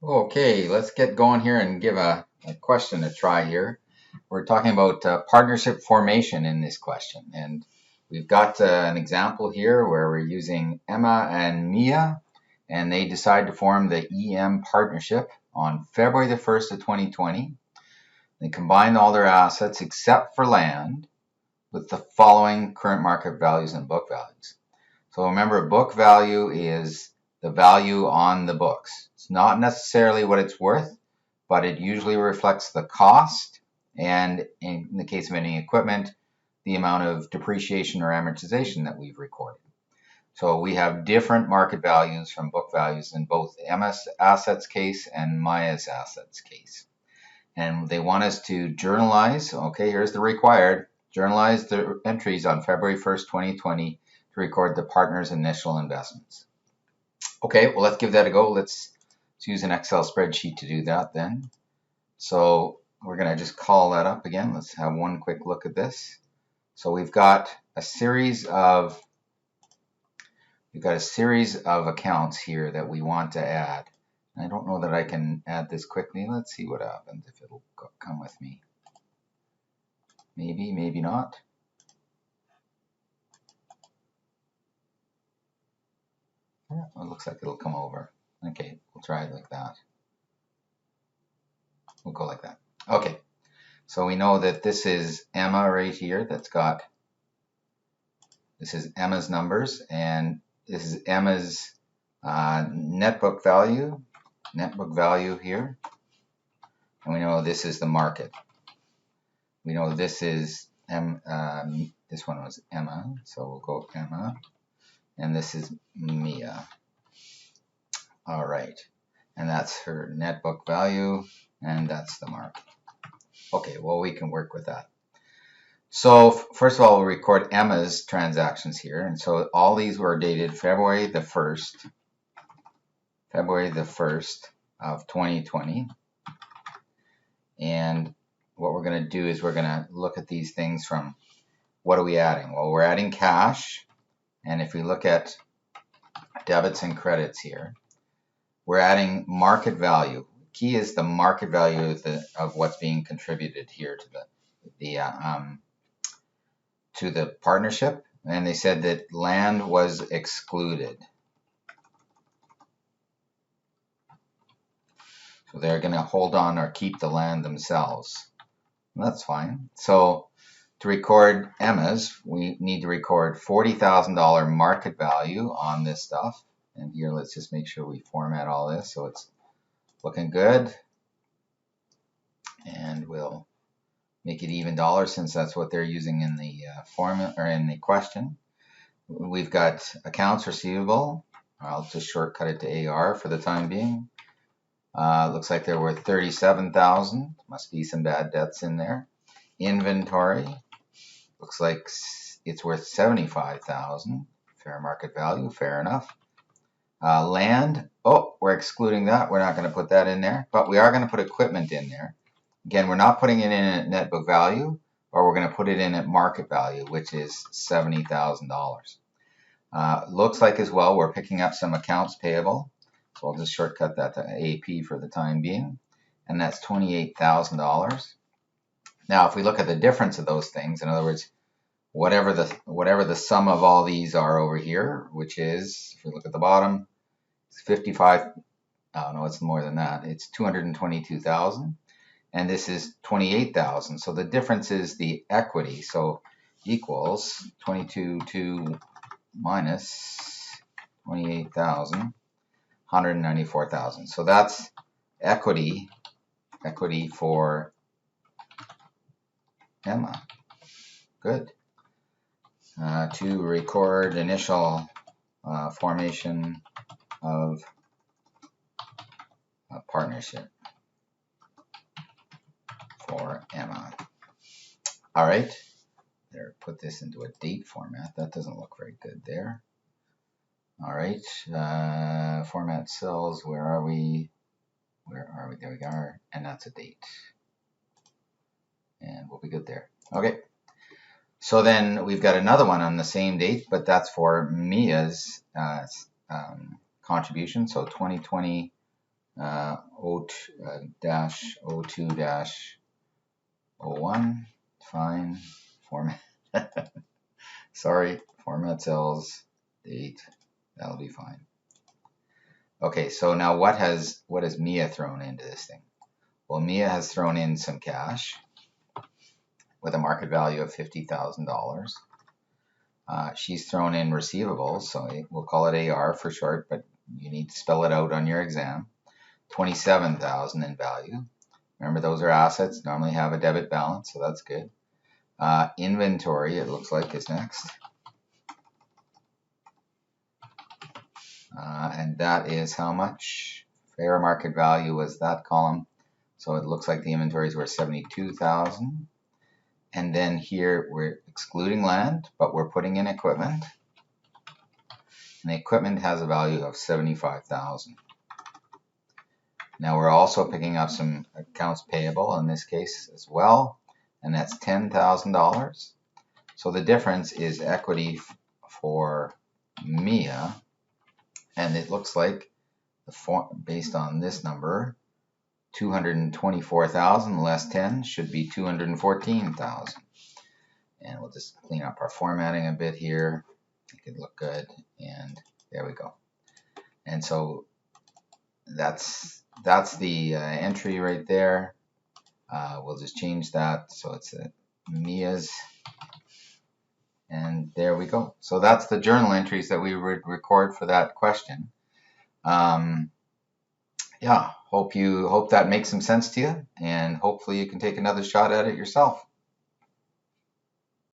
Okay, let's get going here and give a question a try here. We're talking about partnership formation in this question. And we've got an example here where we're using Emma and Mia, and they decide to form the EM partnership on February the 1st of 2020. They combine all their assets except for land with the following current market values and book values. So remember, book value is the value on the books. It's not necessarily what it's worth, but it usually reflects the cost and, in the case of any equipment, the amount of depreciation or amortization that we've recorded. So we have different market values from book values in both Emma's assets case and Maya's assets case. And they want us to journalize, okay, here's the required, journalize the entries on February 1st, 2020 to record the partner's initial investments. Okay, well, let's give that a go. Let's use an Excel spreadsheet to do that then. So we're going to just call that up again. Let's have one quick look at this. So we've got a series of accounts here that we want to add. I don't know that I can add this quickly. Let's see what happens if it'll come with me. Maybe, maybe not. Yeah, it looks like it'll come over. Okay, we'll try it like that. We'll go like that. Okay, so we know that this is Emma right here. This is Emma's numbers, and this is Emma's net book value here. And we know this is the market. We know this is this one was Emma, so we'll go Emma. And this is Mia. All right, and that's her net book value, and that's the market. Okay, well, we can work with that. So first of all, we'll record Emma's transactions here, and so all these were dated February the 1st of 2020. And what we're going to do is we're going to look at these things from, what are we adding? Well, we're adding cash. And if we look at debits and credits here, we're adding market value. Key is the market value of what's being contributed here to the partnership. And they said that land was excluded. So they're going to hold on or keep the land themselves. That's fine. So to record Emma's, we need to record $40,000 market value on this stuff. And here, let's just make sure we format all this so it's looking good. And we'll make it even dollars since that's what they're using in the formula or in the question. We've got accounts receivable. I'll just shortcut it to AR for the time being. Looks like there were 37,000. Must be some bad debts in there. Inventory. Looks like it's worth 75,000. Fair market value, fair enough. Land, oh, we're excluding that. We're not going to put that in there, but we are going to put equipment in there. Again, we're not putting it in at net book value, or we're going to put it in at market value, which is $70,000. Looks like as well we're picking up some accounts payable. So I'll just shortcut that to AP for the time being, and that's $28,000. Now, if we look at the difference of those things, in other words, whatever the sum of all these are over here, which is, if we look at the bottom, it's 55. Oh no, it's more than that. It's 222,000, and this is 28,000. So the difference is the equity. So equals 22,2 minus 28,000, 194,000. So that's equity for Emma. Good. To record initial formation of a partnership for Emma. All right. There, put this into a date format. That doesn't look very good there. All right. Format cells. Where are we? There we are. And that's a date. And we'll be good there. Okay. So then we've got another one on the same date, but that's for Mia's contribution. So 2020, O2-01. Fine. Format. Sorry. Format cells. Date. That'll be fine. Okay, so now what has Mia thrown into this thing? Well, Mia has thrown in some cash with a market value of $50,000. She's thrown in receivables, so we'll call it AR for short, but you need to spell it out on your exam. $27,000 in value. Remember, those are assets, normally have a debit balance, so that's good. Inventory, it looks like, is next. And that is how much? Fair market value was that column. So it looks like the inventories were $72,000. And then here we're excluding land, but we're putting in equipment. And the equipment has a value of $75,000. Now we're also picking up some accounts payable in this case as well, and that's $10,000. So the difference is equity for Mia, and it looks like based on this number, 224,000 less 10 should be 214,000. And we'll just clean up our formatting a bit here, make it look good, and there we go. And so that's the entry right there. We'll just change that so it's Mia's, and there we go. So that's the journal entries that we would record for that question. Yeah, hope that makes some sense to you, and hopefully you can take another shot at it yourself.